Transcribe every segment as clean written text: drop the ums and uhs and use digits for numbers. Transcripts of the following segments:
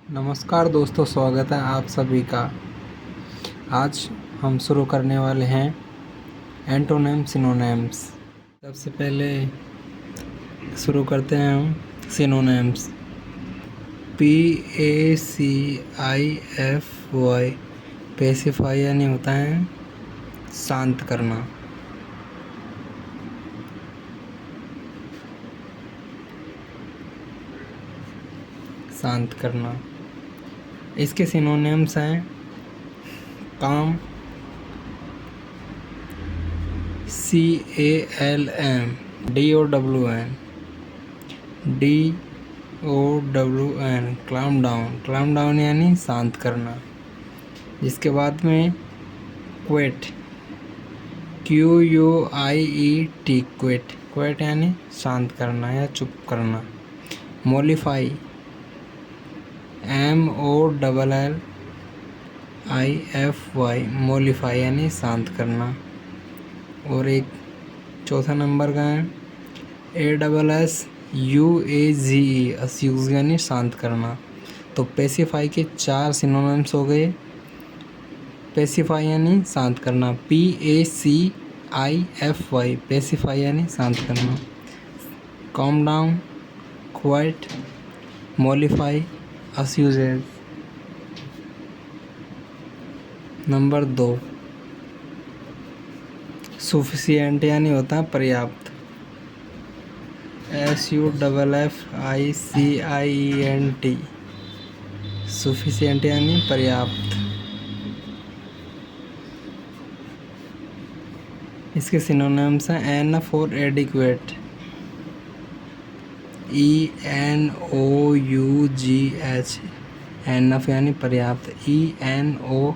नमस्कार दोस्तों, स्वागत है आप सभी का। आज हम शुरू करने वाले हैं एंटोनिम सिनोनिम्स। सबसे पहले शुरू करते हैं हम सिनोनिम्स। PACIFY पेसिफाई यानी होता है शांत करना। शांत करना। इसके सिनोनिम्स हैं काम, CALM, DOWN, क्लाम डाउन यानी शांत करना। जिसके बाद में क्वेट, QUIET, क्वेट यानी शांत करना या चुप करना। मॉलिफाई, MOLLIFY, मॉलिफाई यानी शांत करना। और एक चौथा नंबर का है ASSUAGE, अस्यूज यानी शांत करना। तो पेसिफाई के 4 सिनोनिम्स हो गए। पेसिफाई यानी शांत करना, PACIFY, पेसिफाई यानी शांत करना। Calm down, quiet, mollify, assuages. Number 2 sufficient यानी होता है पर्याप्त, SUFFICIENT, सफिशिएंट यानी पर्याप्त। इसके सिनोनिम्स हैं enough for adequate, ENOUGH, enough यानी पर्याप्त, ENOUGH,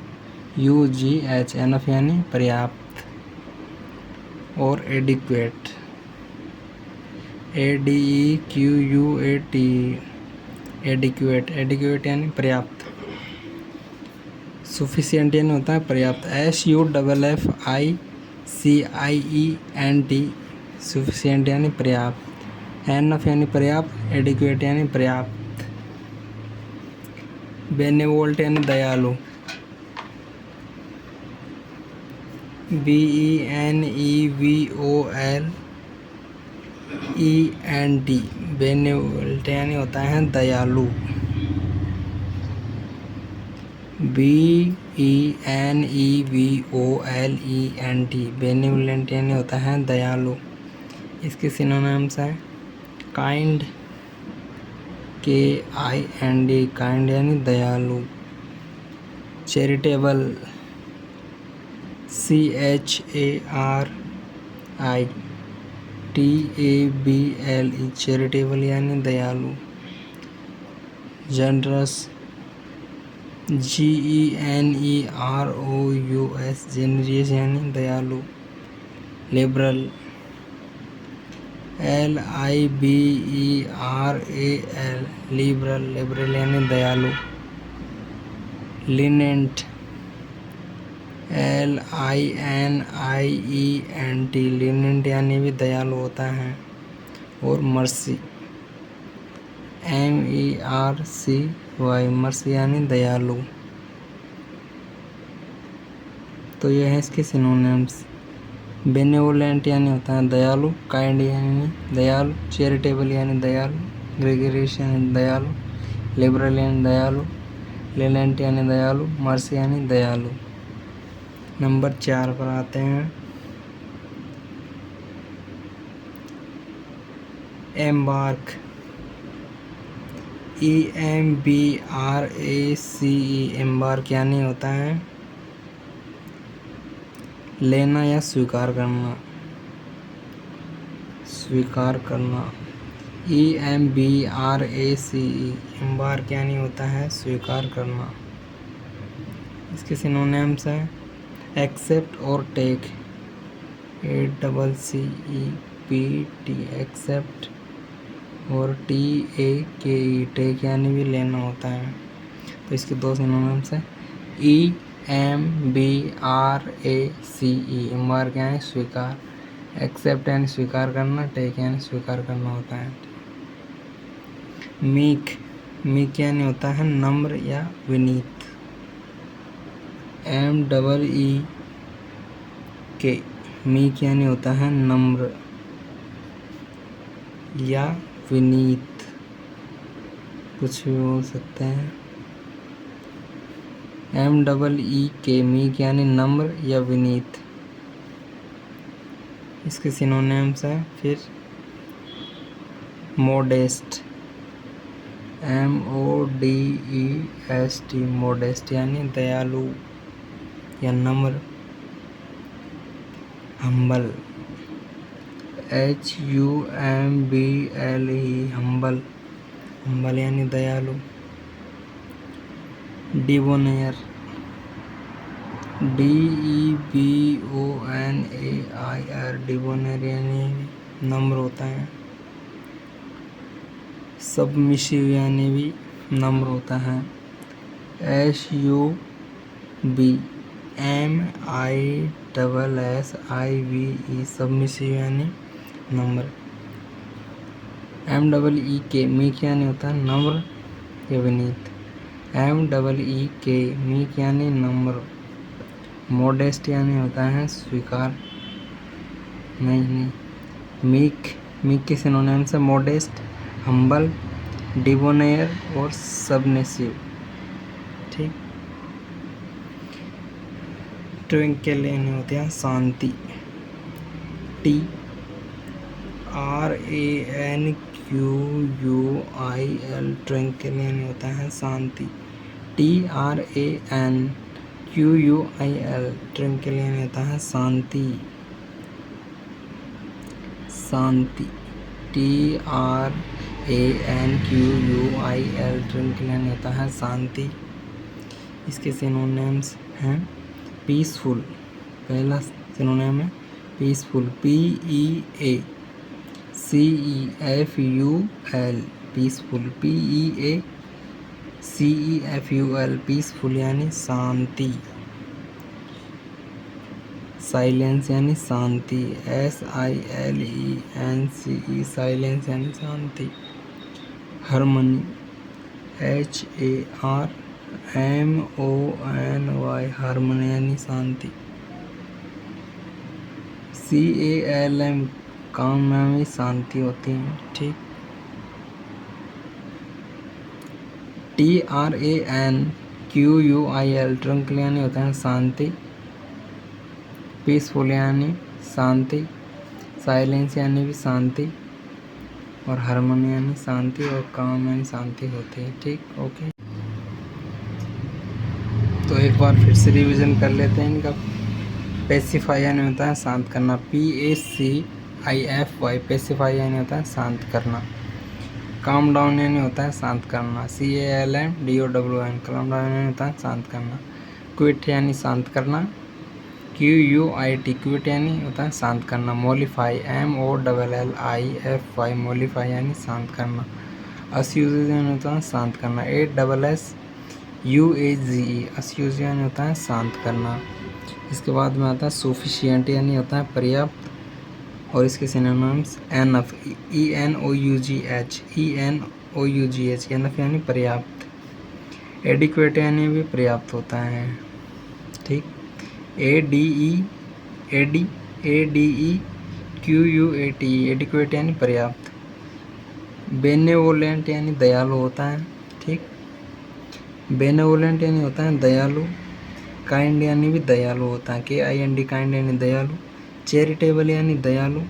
एनफ यानी पर्याप्त। और एडिक्वेट, ADEQUAT, एडिक्वेट यानी पर्याप्त। सफिशिएंट यानी होता है पर्याप्त, SUFFICIENT, सफिशिएंट यानी पर्याप्त। एनफ यानी पर्याप्त, एडिक्वेट यानी पर्याप्त। बेनेवोल्ट यानी दयालु, BENEVOLENT, बेनेवोल्ट यानी होता है दयालु। BENEVOLENT, बेनेवोलेंट यानी होता है दयालु। इसके सिनोनिम्स हैं काइंड, KIND, काइंड यानी दयालु। चैरिटेबल, CHARITABLE, चैरिटेबल यानी दयालु। जनरस, GENEROUS, जेनरियस यानी दयालु। लिबरल, LIBERAL, लिबरल यानी दयालु। लीनेंट, LINIENT, लीनेंट यानी भी दयालु होता है। और मर्सी, MERCY, मर्सी यानी दयालु। तो ये है इसके सिनोनिम्स। बेनेवोलेंट यानी होता है दयालु, काइंड यानी दयालु, चैरिटेबल यानी दयालु, ग्रेगरियस यानी दयालु, लिबरल यानी दयालु, लीनेंट यानी दयालु, मर्सी यानी दयालु। नंबर 4 पर आते हैं एम्बार्क, EMBRACE, एम्बार्क यानी होता है लेना या स्वीकार करना। EMBRACE, एम्बार्क यानी होता है स्वीकार करना। इसके सिनोनिम्स हैं एक्सेप्ट और टेक, ACCEPT, एक्सेप्ट, और TAKE, टेक यानी भी लेना होता है। तो इसके 2 सिनोनिम्स हैं EMBRACE, एम्बार्क यानी स्वीकार, एक्सेप्ट यानी स्वीकार करना, टेक यानी स्वीकार करना होता है। मीक, मीक यानी होता है नम्र या विनीत। MEEK मीक यानी होता है नम्र या विनीत, कुछ भी बोल सकते हैं। MEEK मीक यानी नम्र या विनीत। इसके सिनोनिम्स हैं फिर मोडेस्ट, MODEST मोडेस्ट यानी दयालु या नम्र। हम्बल, HUMBLE हम्बल, हम्बल यानी दयालु। डिबोनेयर, DEBONAIR डिबोनेयर यानी नम्र होता है। सबमिसिव यानी भी नम्र होता है। SUBMISSIVE सबमिसिव यानी नम्र। MEEK मीक यानी होता है नम्र या विनीत। MEEK मीक यानी नम्र। मोडेस्ट यानी होता है स्वीकार, नहीं मीक के सिनोनिम्स है मोडेस्ट, हम्बल, डिबोनेयर और सबमिसिव। ठीक। ट्विंकल यानी होते हैं शांति, TRANQUIL ट्विंकल यानी होता है शांति। TRANQUIL ट्विंकल यानी होता है शांति, शांति। TRANQUIL ट्विंकल यानी होता है शांति। इसके सिनोनिम्स हैं पीसफुल, पहला सिनोनिम है peaceful, PEACEFUL peaceful, PEACEFUL peaceful यानी शांति। साइलेंस यानी शांति, SILENCE साइलेंस यानी शांति। हार्मनी, HARMONY हार्मनी यानी शांति। CALM काम में शांति होती है। ठीक। TRANQUIL ट्रंकल यानी होता है शांति, पीसफुल यानी शांति, साइलेंस यानी भी शांति और हार्मनी यानी शांति और काम यानी शांति होती है। ठीक। ओके, तो एक बार फिर से रिवीजन कर लेते हैं इनका। पेसिफाई यानी होता है शांत करना, PACIFY पेसिफाई यानी होता है शांत करना। काम डाउन यानी होता है शांत करना, CALMDOWN काम डाउन यानी होता है शांत करना। क्विट यानी शांत करना, QUIT क्विट यानी होता है शांत करना। मॉलिफाई, MOLLIFY मॉलिफाई यानी शांत करना। अस्यूज यानी होता है शांत करना, ASSUAGE अस्यूज यानी होता है शांत करना। इसके बाद में आता है सफिशिएंट यानी होता है पर्याप्त और इसके सिनोनिम्स एनफ, ENOUGH एनफ यानी पर्याप्त। एडिक्वेट यानी भी पर्याप्त होता है। ठीक। ADEQUAT एडिक्वेट यानी पर्याप्त। बेनेवोलेंट यानी दयालु होता है। ठीक। बेनेवोलेंट यानी होता है दयालु। काइंड यानी भी दयालु होता है, KIND काइंड यानी दयालु। चैरिटेबल यानी दयालु।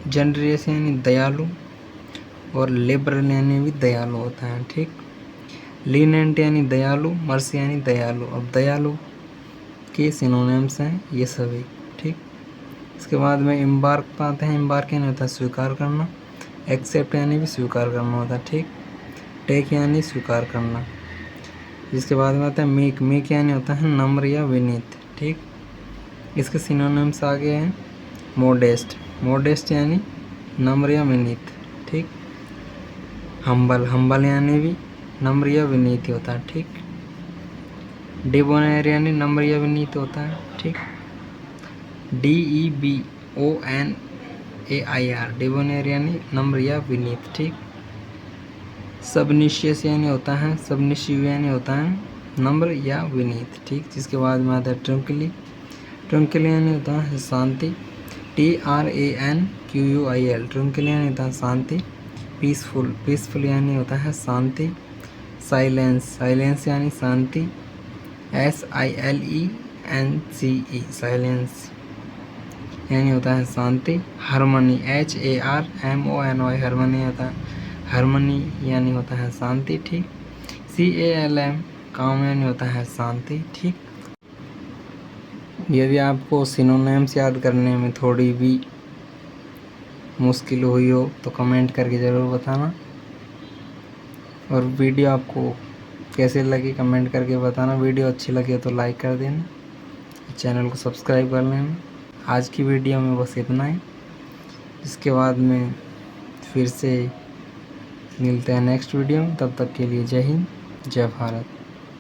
जनरस यानी दयालु और लिबरल यानी भी दयालु होता है। ठीक। लीनेंट यानी दयालु, मर्सी यानी दयालु। अब दयालु के सिनोनिम्स हैं ये सभी। ठीक। इसके बाद में एम्बार्क पर आते हैं। एम्बार्क यानी होता है स्वीकार करना। एक्सेप्ट यानी भी स्वीकार करना होता है। ठीक। टेक यानी स्वीकार करना। जिसके बाद में आता है मीक, मीक यानी होता है नम्र या विनीत। ठीक। इसके सिनोनिम्स आगे हैं मोडेस्ट, मोडेस्ट यानी नम्र या विनीत। ठीक। हम्बल, हम्बल यानी भी नम्र या विनीत होता है। ठीक। डिबोनेयर यानी नम्र या विनीत होता है। ठीक। DEBONAIR डिबोनेयर यानी नम्र या विनीत। ठीक। सबनिशियस यानी होता है, सबनिशिव यानी होता है नम्र या विनीत, ठीक। जिसके बाद में आता है ट्रंकली, ट्रंकली यानी होता है शांति, TRANQUIL, ट्रंकली यानी होता है शांति। पीसफुल, पीसफुल यानी होता है शांति। साइलेंस, साइलेंस यानी शांति, SILENCE, साइलेंस यानी होता है शांति। हार्मनी, HARMONY, हार्मनी होता है, हार्मनी यानी होता है शांति, ठीक। CALM, काम यानी होता है शांति, ठीक। यदि आपको सिनोनिम्स याद करने में थोड़ी भी मुश्किल हुई हो तो कमेंट करके ज़रूर बताना, और वीडियो आपको कैसे लगी कमेंट करके बताना। वीडियो अच्छी लगे तो लाइक कर देना, चैनल को सब्सक्राइब कर लेना। आज की वीडियो में बस इतना ही, इसके बाद में फिर से मिलते हैं नेक्स्ट वीडियो में। तब तक के लिए जय हिंद, जय भारत।